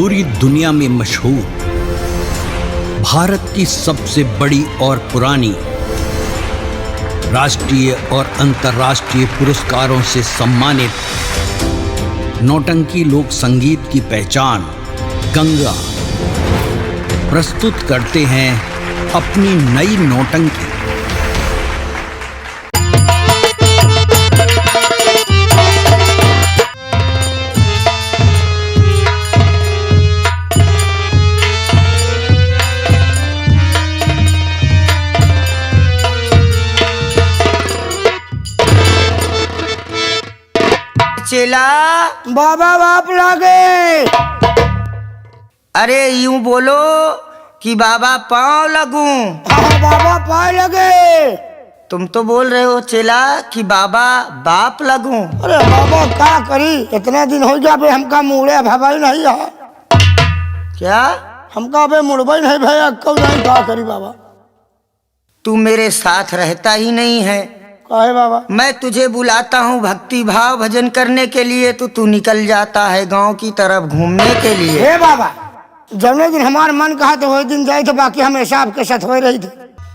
पूरी दुनिया में मशहूर, भारत की सबसे बड़ी और पुरानी, राष्ट्रीय और अंतर्राष्ट्रीय पुरस्कारों से सम्मानित नौटंकी लोक संगीत की पहचान गंगा प्रस्तुत करते हैं अपनी नई नौटंकी। चेला बाबा बाप लागे। अरे यूं बोलो कि बाबा पाँव लगूं। हाँ बाबा पाए लगे। तुम तो बोल रहे हो चेला कि बाबा बाप लगूं। अरे बाबा क्या करी, इतने दिन हो गया बे हमका मुड़े भवाई नहीं है। क्या हमका बे मुड़बई नहीं भैया, कब नहीं क्या करी बाबा। तू मेरे साथ रहता ही नहीं है। काहे बाबा? मैं तुझे बुलाता हूँ भक्ति भाव भजन करने के लिए तो तू निकल जाता है गांव की तरफ घूमने के लिए। हे बाबा, जब दिन हमारा मन कहा तो वही दिन जाए, तो बाकी हमेशा आपके साथ हो रही थी।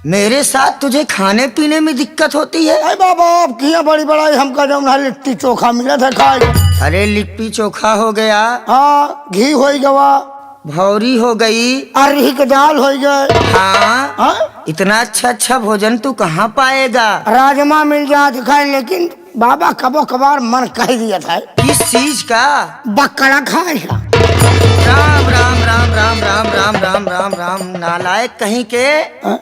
मेरे साथ तुझे खाने पीने में दिक्कत होती है। अरे बाबा आप किया बड़ी बड़ाई, हमका जब ना लिट्टी चोखा मिला था खाए। अरे लिट्टी चोखा हो गया, हाँ घी हो गवा, भौरी हो गई, अरही के दाल हो गए। हाँ, हाँ? इतना अच्छा अच्छा भोजन तू कहाँ पाएगा। राजमा मिल जाए खाए, लेकिन बाबा कबो कबार मन कह दिया था किस चीज का? बकरा खाएगा। राम राम राम राम राम राम राम राम राम नालायक कहीं के। हाँ?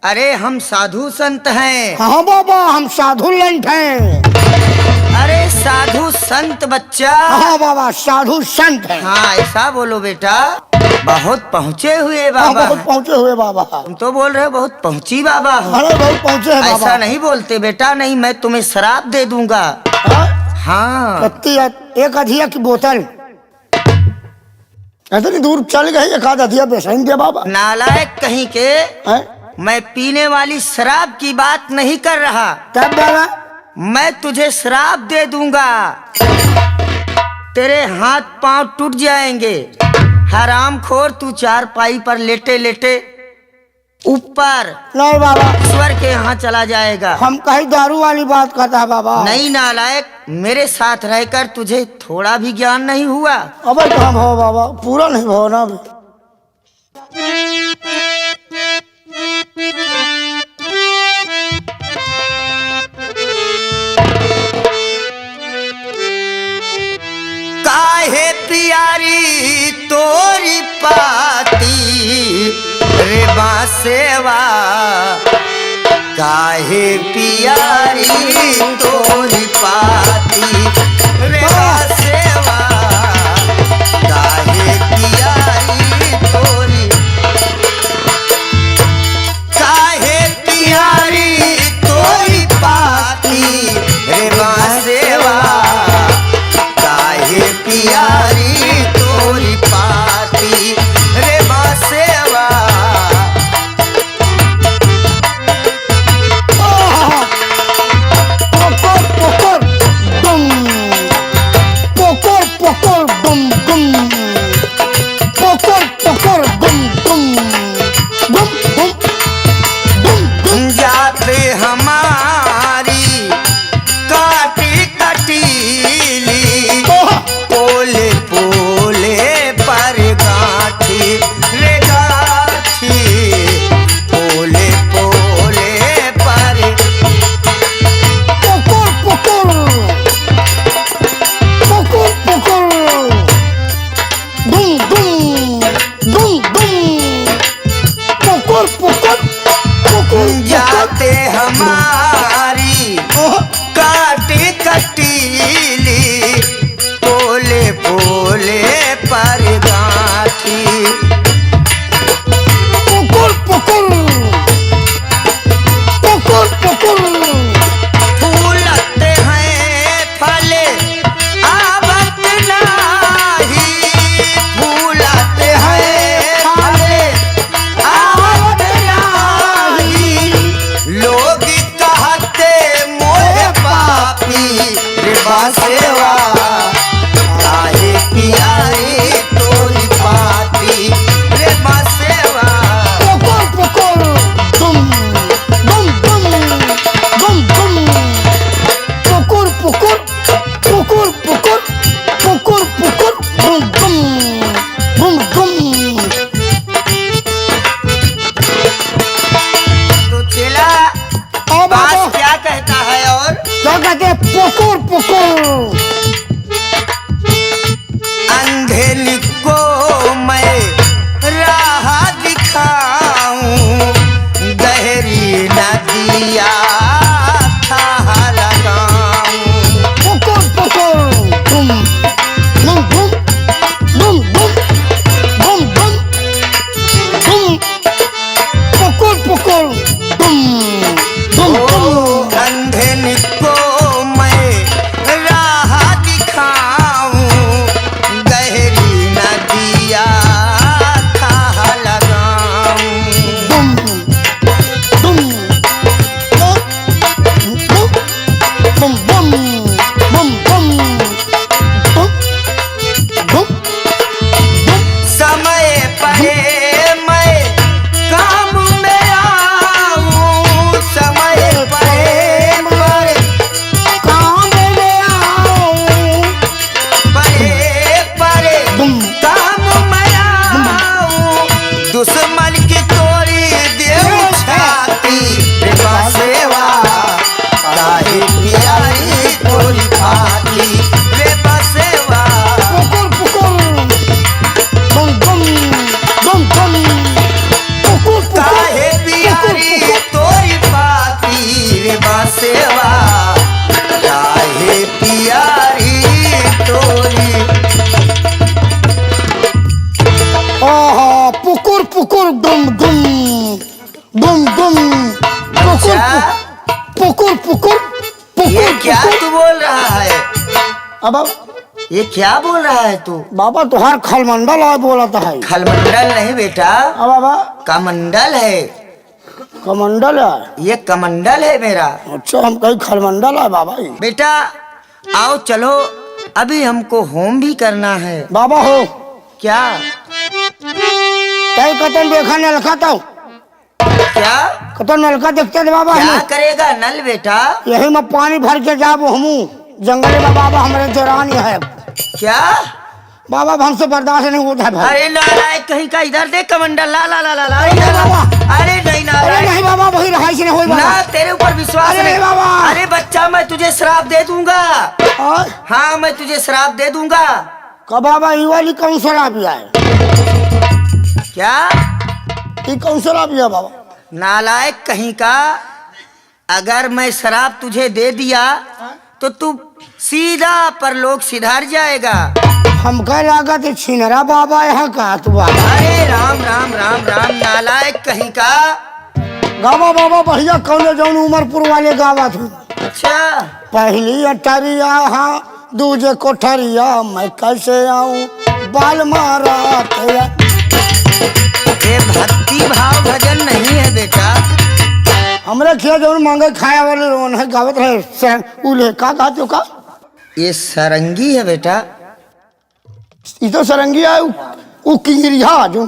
अरे हम साधु संत हैं। हाँ बाबा हम साधु लंठ हैं। अरे साधु संत बच्चा। हाँ बाबा साधु संत हैं। हाँ ऐसा बोलो बेटा, बहुत पहुँचे हुए हाँ, बाबा। बहुत पहुँचे हुए बाबा। तुम तो बोल रहे हो बहुत पहुँची बाबा हो। अरे बहुत पहुँचे हैं बाबा। ऐसा नहीं बोलते बेटा, नहीं मैं तुम्हें शराब दे दूंगा। हाँ? हाँ कितनी है? एक अधिया की बोतल। इतनी दूर चल गई, एक आध अधिया बेचेंगे दे बाबा। नालायक कहीं के, हैं? मैं पीने वाली शराब की बात नहीं कर रहा। तब बाबा मैं तुझे शराब दे दूंगा, तेरे हाथ पांव टूट जाएंगे। हरामखोर तू चारपाई पर लेटे लेटे ऊपर नहीं बाबा, ईश्वर के यहाँ चला जाएगा। हम कहीं दारू वाली बात करता है बाबा। नहीं नालायक, मेरे साथ रहकर तुझे थोड़ा भी ज्ञान नहीं हुआ। अब कहाँ भाव बाबा, पूरा नहीं भाव ना अभी। काहे प्यारी तोरी पाती रे बासेवा, काहे प्यारी तोरी पाती रे बासेवा, काहे प्यारी तोरी, काहे प्यारी तोरी पाती रे बासेवा, काहे प्यारी तोरी पाती रे बासेवा। पुकुर गुम गुम गुम गुम पुकुर अच्छा। पुकुर पुकुर ये पुकुर क्या पुकुर। तू बोल रहा है? अब ये क्या बोल रहा है तू? बाबा तुहार खलमंडल है बोला है। खलमंडल नहीं बेटा, अब बाबा कमंडल है। कमंडल है। ये कमंडल है मेरा। अच्छा हम कहीं खलमंडल है बाबा ही। बेटा आओ चलो, अभी हमको होम भी करना है। बाबा हो क्या? कहीं कतन देखा नलका तो क्या कतन नलका देखते थे बाबा क्या हमें। करेगा नल बेटा? यही में पानी भर के जाब हमू जंगल में बाबा हमारे दौरान है। क्या? बाबा अब हमसे बर्दाश्त नहीं होता है भाई। अरे नालायक कहीं का, इधर देख कमंडल, ला ला ला ला ला, अरे इधर ला। बाबा। अरे नहीं अरे नालायक, नहीं बाबा वही रहा नहीं हो बाबा। ना तेरे ऊपर विश्वास अरे नहीं। बाबा। अरे बच्चा मैं तुझे श्राप दे दूंगा। और हाँ मैं तुझे श्राप दे दूंगा। कब बाबा ये वाली कौन शराब है? क्या? ये कौन शराब है बाबा? नालायक कहीं का, अगर मैं शराब तुझे दे दिया तो तू सीधा परलोक सिधार जाएगा। हमका लागत है छिनरा बाबा यहाँ का तू बाबा। अरे राम राम राम राम, नालायक कहीं का। गावा बाबा भैया कौन जौन उमरपुर वाले गावा थे। अच्छा पहली अटरिया हाँ दूजे कोठरिया मैं कैसे आऊं बाल मारा तेरा। ये भक्ति भाव भजन नहीं है बेटा। हमरे खिया जौन मांगे खाया वाले रोन है गावत रहे उले का गाते का। ये सरंगी है बेटा। ये तो सरंगी है उ किंगरिया जो।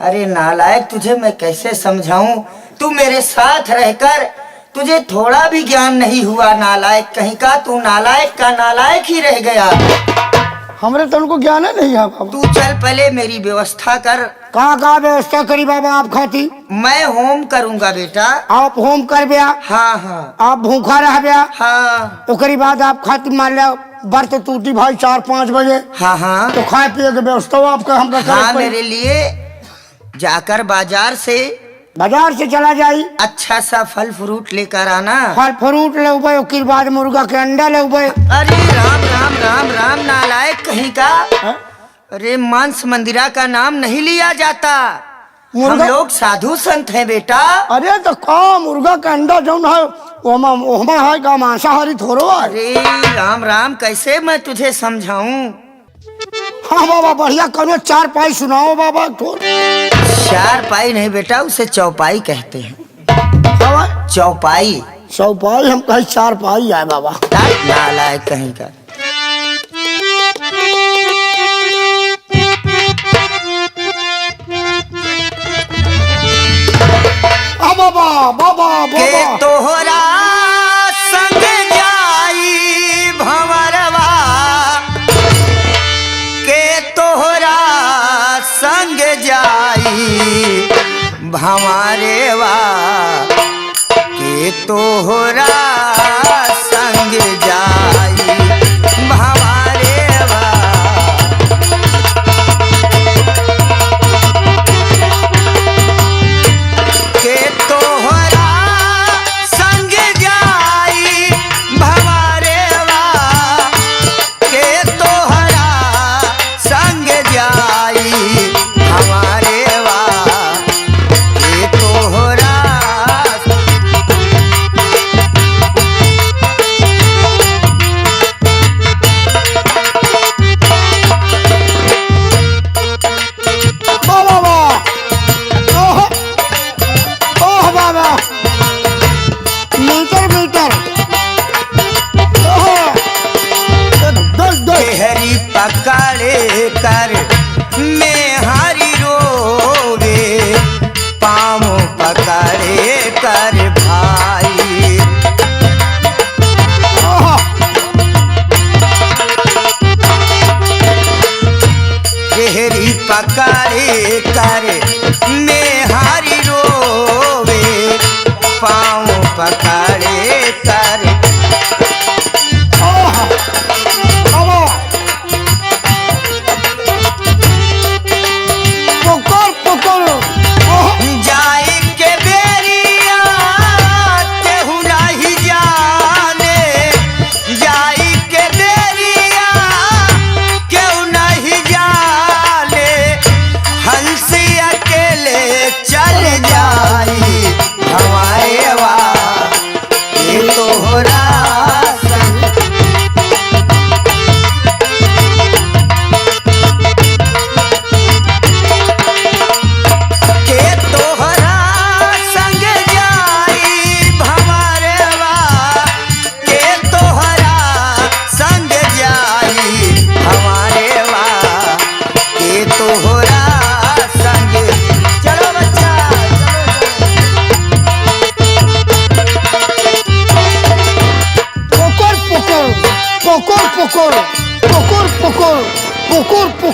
अरे नालायक तुझे मैं कैसे समझाऊं, तू मेरे साथ रहकर तुझे थोड़ा भी ज्ञान नहीं हुआ। नालायक कहीं का, तू नालायक का नालायक ही रह गया। हमरे तो उनको ज्ञान है नहीं है बाबा। तू चल पहले मेरी व्यवस्था कर। कहाँ व्यवस्था करी बाबा आप खाती? मैं होम करूंगा बेटा। आप होम कर बिया। हाँ हाँ आप भूखा रह बिया। हाँ ओकरी बाद आप खाती मान लिया बर्त टूटी भाई 4-5 बजे हाँ हाँ तो खाए पिए के व्यवस्था आपका हमका हाँ, करे मेरे लिए जाकर बाजार से बाजार से चला जाई। अच्छा सा फल फ्रूट लेकर आना। फल फ्रूट ले उबे ओकरी बाद मुर्गा के अंडा ले उबे। अरे राम राम राम राम, नालायक कहीं का। हाँ? अरे मांस मंदिरा का नाम नहीं लिया जाता। हम मुर्गा? लोग साधु संत हैं बेटा। अरे तो का मुर्गा का अंडा जौन है ओमा है का मांसाहारी थोड़ो है। अरे राम राम, कैसे मैं तुझे समझाऊं। हाँ बाबा बढ़िया करो 4 पाई सुनाओ बाबा तो। 4 पाई नहीं बेटा, उसे चौपाई कहते हैं। बाबा चौपाई 100 पाई हम कहीं 4 पाई है बाबा। नालायक कहीं का। बाबा बाबा के बाबा तोहरा संग जाई भंवरवा, के तोहरा संग जाई भंवरवा, के तोहरा संग जाई भंवरवा। के तोहरा संग जाई भंवरवा, के तोहरा संग जाई भंवरवा, के तोहरा। बाबा ओह ओह बाबा मीटर मीटर ओह दस हरी पकड़े कर में हरी रोवे, पाँव पकड़े कर भाई। ओह हरी पकड़े कर में हरी रोवे, पाँव पकड़े कर। ओह बाबा पकड़ पकड़ ओह जाए के बेरिया केहू नहीं जाने, जाए के बेरिया केहू नहीं जाने, हंसी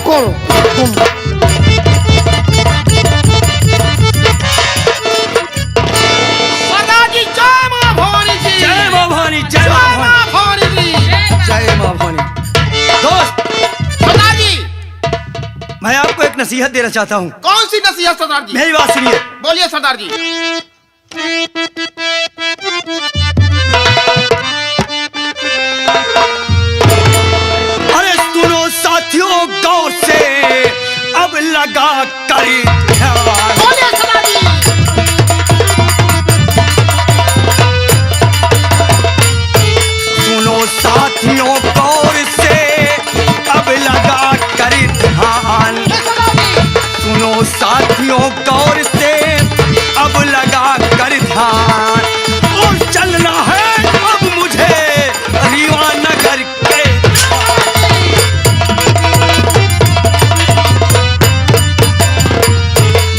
करो तुम। सरदार जी जय मां भवानी जी। जय मां भवानी, जय जय मां मां भवानी, भवानी जी। जय मां भवानी। दोस्त, सरदार जी मैं आपको एक नसीहत देना चाहता हूँ। कौन सी नसीहत सरदार जी? मेरी बात सुनिए। बोलिए सरदार जी। अरे सुनो साथियों गौर से, अब लगा कर ध्यान। बोलिए सरदार जी। सुनो साथियों गौर से, अब लगा कर ध्यान। सुनो साथियों गौर से, अब लगा कर ध्यान। और चलना है अब मुझे रीवा नगर के।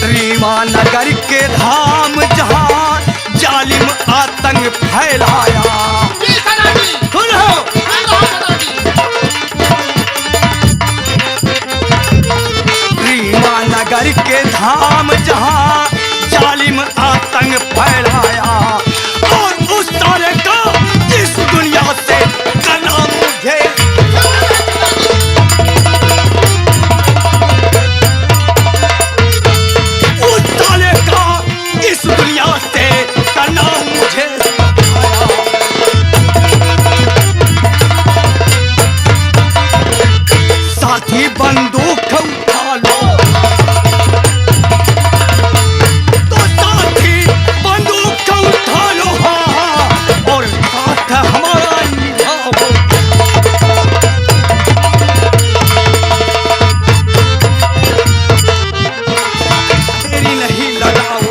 रीवा नगर के धाम जहां जालिम आतंक फैलाया। जी सरदार जी। सुनो, सरदार जी। रीवा नगर के धाम जहां जालिम आतंक फैलाया। और उस साले का इस दुनिया से करना मुझे। उस साले का इस दुनिया से करना मुझे। साथी बंदूक उठा लो, तो साथी बंदूक उठा लो, हाँ, और साथ हमारा निभाओ। तेरी नहीं लगाओ,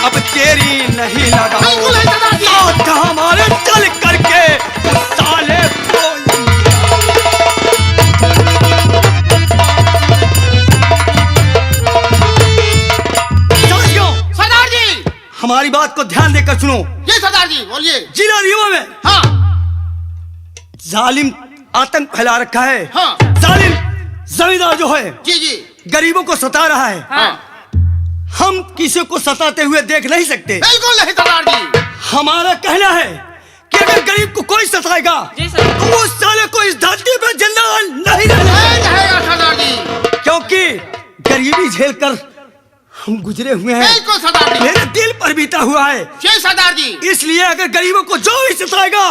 अब तेरी नहीं लगाओ। बिल्कुल है सरदार जी। साथ हमारे चल करके उस साले को। साथियों, सरदार जी। हमारी बात को ध्यान देकर सुनो। जी सरदार जी बोलिए। जिला रीवा में हाँ जालिम आतंक फैला रखा है। हाँ। जालिम जमींदार जो है जी जी। गरीबों को सता रहा है। हाँ हम किसी को सताते हुए देख नहीं सकते। बिल्कुल नहीं सरदार जी। हमारा कहना है कि अगर गरीब को कोई सताएगा तो उस साले को इस धरती पर जिंदा नहीं रहना है। नहीं रहेगा सरदार जी। क्योंकि गरीबी झेलकर हम गुजरे हुए हैं। बिल्कुल सरदार जी। मेरे दिल पर बीता हुआ है। जी सरदार जी। इसलिए अगर गरीबों को जो भी सताएगा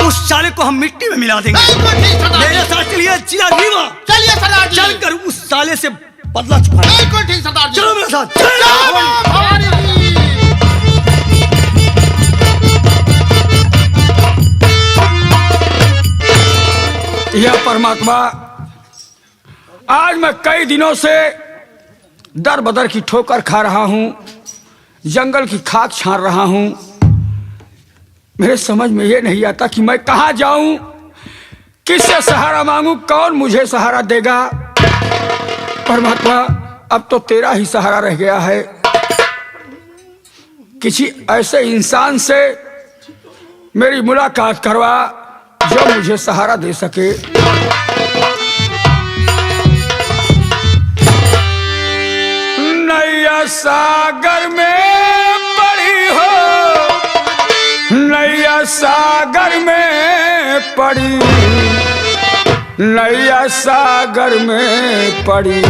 उस साले को हम मिट्टी में मिला देंगे। बिल्कुल ठीक सरदार मेरे जी। साथ चलिए जिला रीवा, चलिए सरदार जी। चलकर उस साले से बदला चुकाएं। बिल्कुल ठीक सरदार जी। चलो मेरे साथ। जय मां भवानी जी। यह परमात्मा, आज मैं कई दिनों से दर बदर की ठोकर खा रहा हूं, जंगल की खाक छान रहा हूं। मेरे समझ में ये नहीं आता कि मैं कहां जाऊं, किससे सहारा मांगूं, कौन मुझे सहारा देगा। परमात्मा, अब तो तेरा ही सहारा रह गया है। किसी ऐसे इंसान से मेरी मुलाकात करवा जो मुझे सहारा दे सके। नैया सागर में पड़ी हो, नैया सागर में पड़ी, नैया सागर में पड़ी।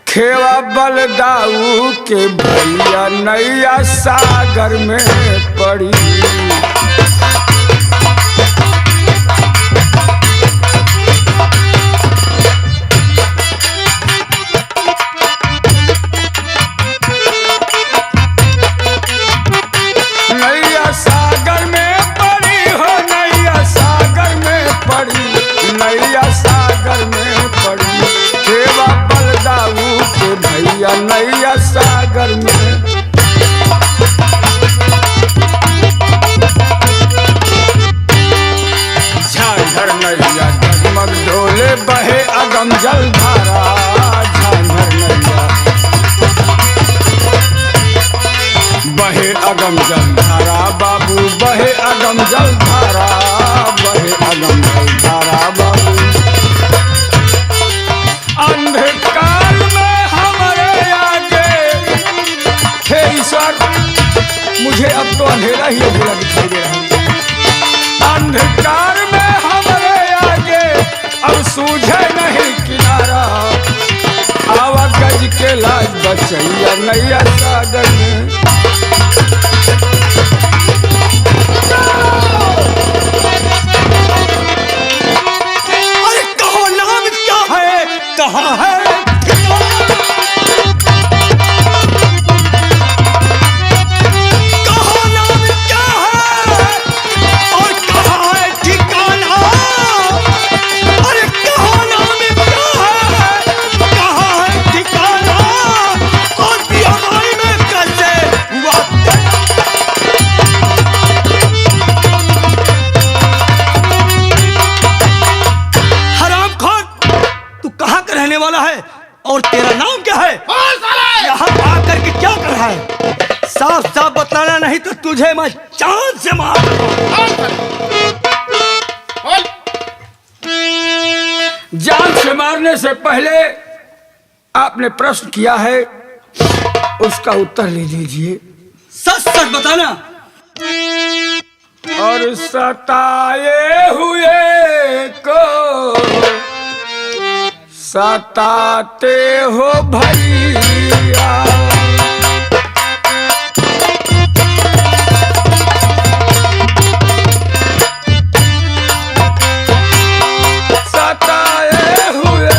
खेवा बलदाऊ के भैया नैया सागर में पड़ी। नैया सागर में पड़ी हो, नैया सागर में पड़ी, नैया सागर में पड़ी। खेवा बलदाऊ के भैया नैया सागर में। झांझर नैया जगमग डोले बहे अगम जल धारा। झांझर नैया बहे अगम जल धारा बाबू, बहे अगम जल धारा, बहे अगम जल धारा बाबू। अंधेरा ही अधूरा दिखाई दे रहा है। अंधकार में हमारे आगे अब सूझे नहीं किनारा, आवा गज के लाज बचैया नैया सागर में। अरे कहो नाम क्या है, कहाँ है वाला है और तेरा नाम क्या है? यहाँ आकर के क्या कर रहा है? साफ साफ बताना, नहीं तो तुझे मैं चांद से मार जान से मारने से पहले आपने प्रश्न किया है, उसका उत्तर ले लीजिए। सच सच बताना। और सताए हुए को सताते हो भैया, सताए हुए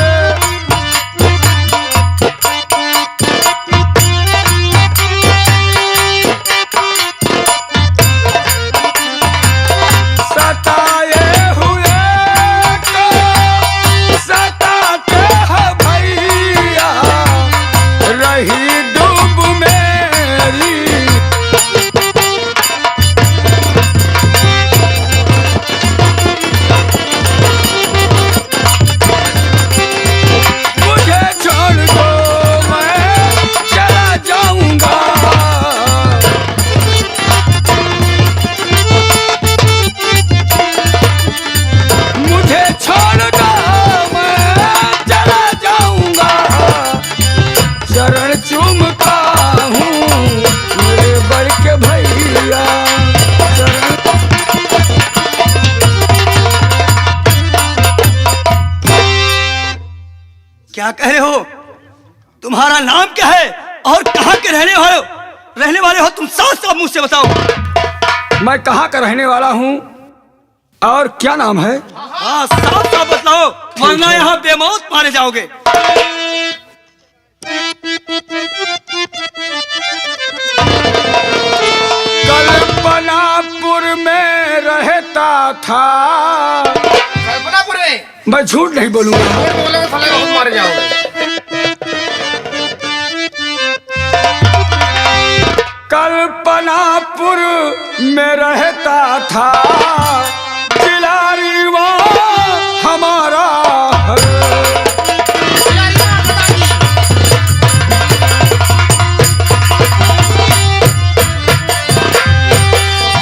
क्या कह रहे हो? तुम्हारा नाम क्या है और कहाँ के रहने वाले हो? तुम साफ साफ मुझ से बताओ। मैं कहाँ का रहने वाला हूँ और क्या नाम है? हाँ साफ साफ बताओ, वरना यहाँ बेमौत मारे जाओगे। कल्पनापुर में रहता था। कल्पनापुर में? मैं झूठ नहीं बोलूंगा। बोलोगे साले बहुत मारे जाओगे। कल्पनापुर में रहता था, जिला रीवा हमारा है।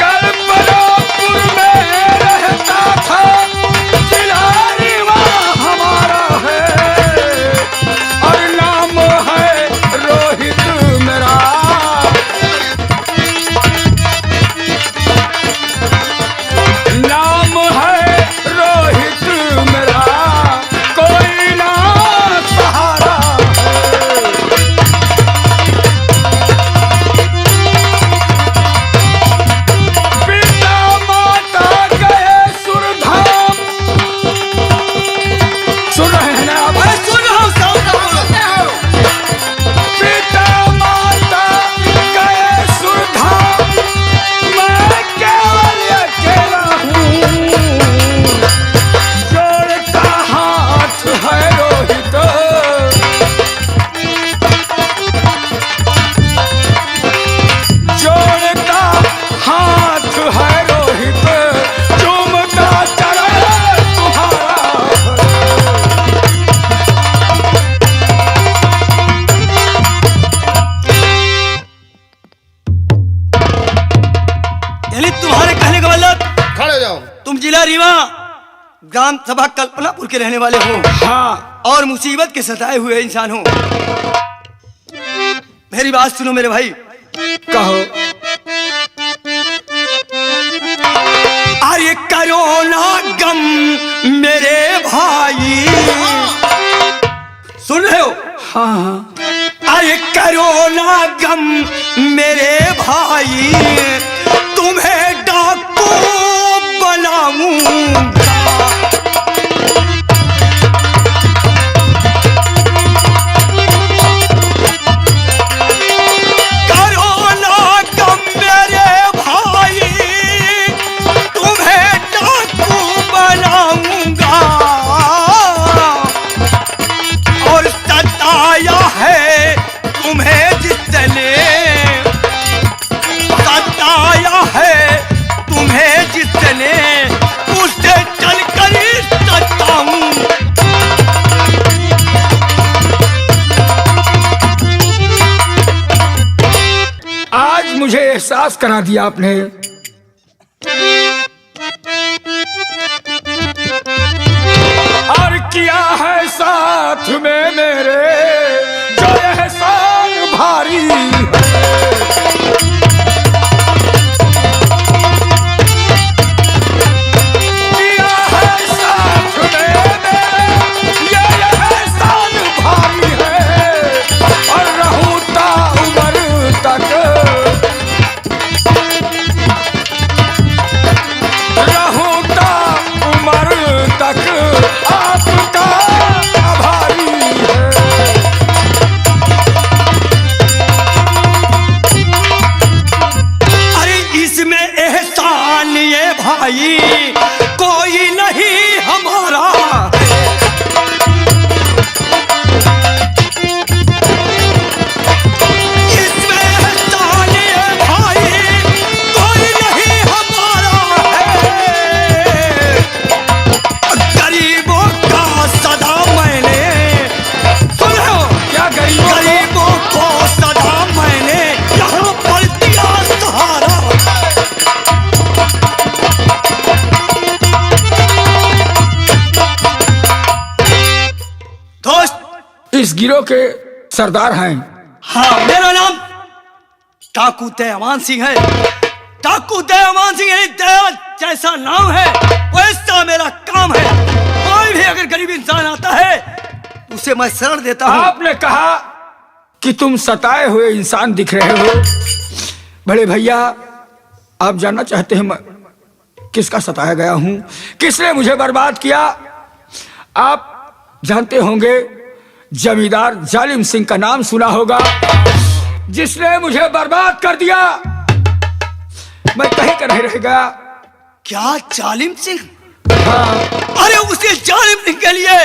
कल्पनापुर में रहता था, जिला रीवा हमारा है, और नाम है रोहित मेरा। नाम है रोहित मेरा, कोई ना सहारा है। पिता माता गए सुरधाम। सुन रहे हैं ना आप? सुन रहा हूँ, साफ साफ बोलो। पिता माता गए सुरधाम, मैं केवल अकेला हूँ, जोड़ता हाथ है रोहित। जोड़ता हाथ है रोहित, चूमता चरण तुम्हारा यानी तुम्हारे कहने का मतलब खड़े हो जाओ। तुम जिला रीवा ग्राम सभा कल्पनापुर के रहने वाले हो हाँ। और मुसीबत के सताए हुए इंसान हो। मेरी बात सुनो मेरे भाई। कहो। अरे करो ना गम मेरे भाई, सुन रहे हो? हाँ अरे करो ना गम मेरे भाई, तुम्हें डाकू बनाऊंगा। करो ना गम मेरे भाई, तुम्हें डाकू बनाऊंगा। और सताया है तुम्हें जिसने, सताया है तुम्हें जिसने, उससे चलकर सताऊं। आज मुझे एहसास करा दिया आपने। और किया है साथ में मेरे जो एहसान भारी है। किया है साथ में मेरे ये एहसान भारी है। और रहूं ता उम्र तक, रहूं ता उम्र तक आपका आभारी है। अरे इसमें एहसान ये भाई कोई नहीं हमारा। इसमें एहसान ये भाई कोई नहीं हमारा है। गरीबों का सदा मैंने, सुन रहे हो? क्या गरीबों को गरीबों को सदा मैंने यहाँ पर दिया सहारा। दोस्त, इस गिरोह के सरदार हैं। हाँ, मेरा नाम डाकू दयामान सिंह है। डाकू दयामान सिंह यानी दया जैसा नाम है वैसा मेरा काम है। कोई भी अगर गरीब इंसान आता है उसे मैं शरण देता हूँ। आपने कहा कि तुम सताए हुए इंसान दिख रहे हो। बड़े भैया, आप जानना चाहते हैं मैं किसका सताया गया हूं, किसने मुझे बर्बाद किया? आप जानते होंगे, जमींदार जालिम सिंह का नाम सुना होगा, जिसने मुझे बर्बाद कर दिया। मैं कहीं का नहीं रह गया। क्या जालिम सिंह? हाँ, अरे उसे जालिम सिंह के लिए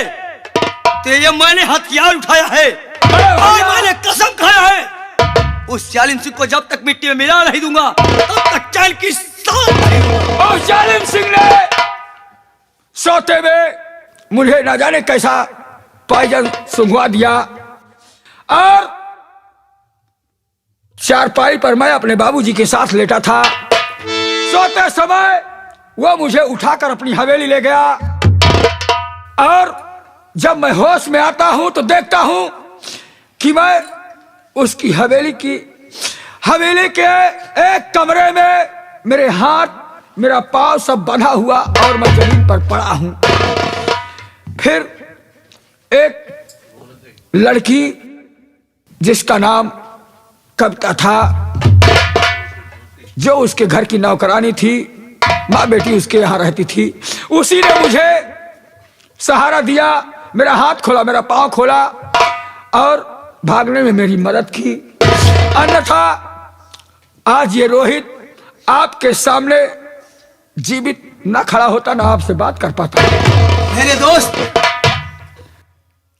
तो ये मैंने हथियार उठाया है और मैंने कसम खाया है उस जालिम सिंह को जब तक मिट्टी में मिला नहीं दूंगा तब तक चैन की सांस नहीं लूंगा। और जालिम सिंह ने सोते में मुझे न जाने कैसा पॉइजन सुंघवा दिया और चारपाई पर मैं अपने बाबूजी के साथ लेटा था। सोते समय वो मुझे उठाकर अपनी हवेली ले गया और जब मैं होश में आता हूं तो देखता हूं कि मैं उसकी हवेली के एक कमरे में मेरे हाथ मेरा पांव सब बंधा हुआ और मैं जमीन पर पड़ा हूं। फिर एक लड़की जिसका नाम कविता था, जो उसके घर की नौकरानी थी, माँ बेटी उसके यहाँ रहती थी, उसी ने मुझे सहारा दिया, मेरा हाथ खोला, मेरा पांव खोला और भागने में मेरी मदद की। अन्यथा आज ये रोहित आपके सामने जीवित न खड़ा होता, ना आपसे बात कर पाता। मेरे दोस्त,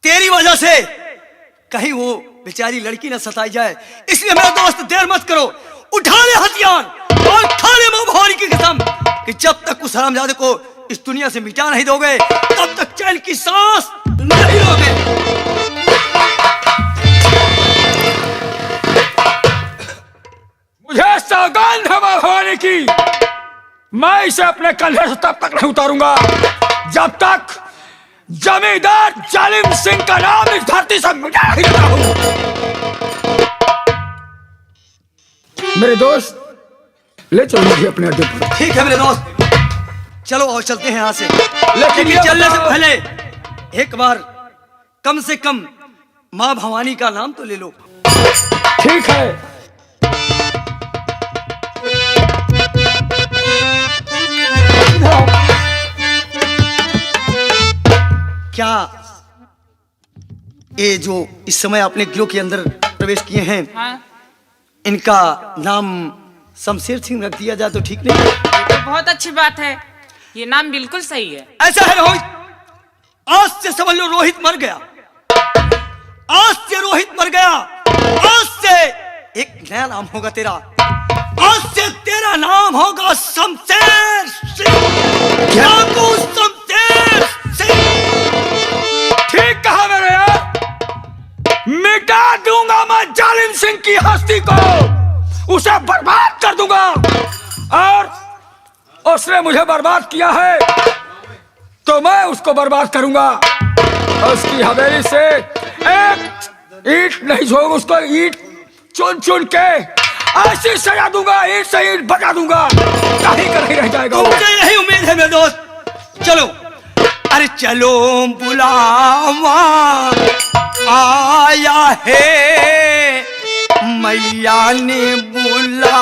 तेरी वजह से कहीं वो बेचारी लड़की न सताई जाए, इसलिए मेरे दोस्त देर मत करो, उठा ले हथियार और खा ले मुंह भौरी की कसम कि जब तक उस हरामजादे को इस दुनिया से मिटा नहीं दोगे तब तक चैन की सांस नहीं लोगे। मुझे सौगंध है भवानी की, मैं इसे अपने कंधे से तब तक नहीं उतारूंगा जब तक जमींदार जालिम सिंह का नाम इस धरती से मिटा नहीं देता हूं। मेरे दोस्त, ले चलो मुझे अपने अड्डे पर। ठीक है मेरे दोस्त, चलो और चलते हैं यहाँ से। लेकिन लेकिन चलने से पहले एक बार कम से कम माँ भवानी का नाम तो ले लो। ठीक है। क्या ये जो इस समय आपने गिरोह के अंदर प्रवेश किए हैं, हाँ, इनका नाम शमशेर सिंह रख दिया जाए तो ठीक नहीं है? ये तो बहुत अच्छी बात है, ये नाम बिल्कुल सही है। ऐसा है रोहित, आज से समझ लो रोहित मर गया, आज से रोहित मर गया, आज से एक नया नाम होगा तेरा, आज से तेरा नाम होगा शमशेर सिंह, डाकू शमशेर सिंह। ठीक कहा मेरे यार, मिटा दूंगा मैं जालिम सिंह की हस्ती को, उसे बर्बाद कर दूंगा, और उसने मुझे बर्बाद किया है तो मैं उसको बर्बाद करूंगा। उसकी हवेली से एक ईंट नहीं छोड़ूंगा, उसको ईंट चुन चुन के ऐसी सजा दूंगा, ईंट से ईंट बजा दूंगा, कहीं का नहीं रह जाएगा वो। तुमसे यही उम्मीद है मेरे दोस्त। चलो, अरे चलो बुलावा आया है, मैया ने बुला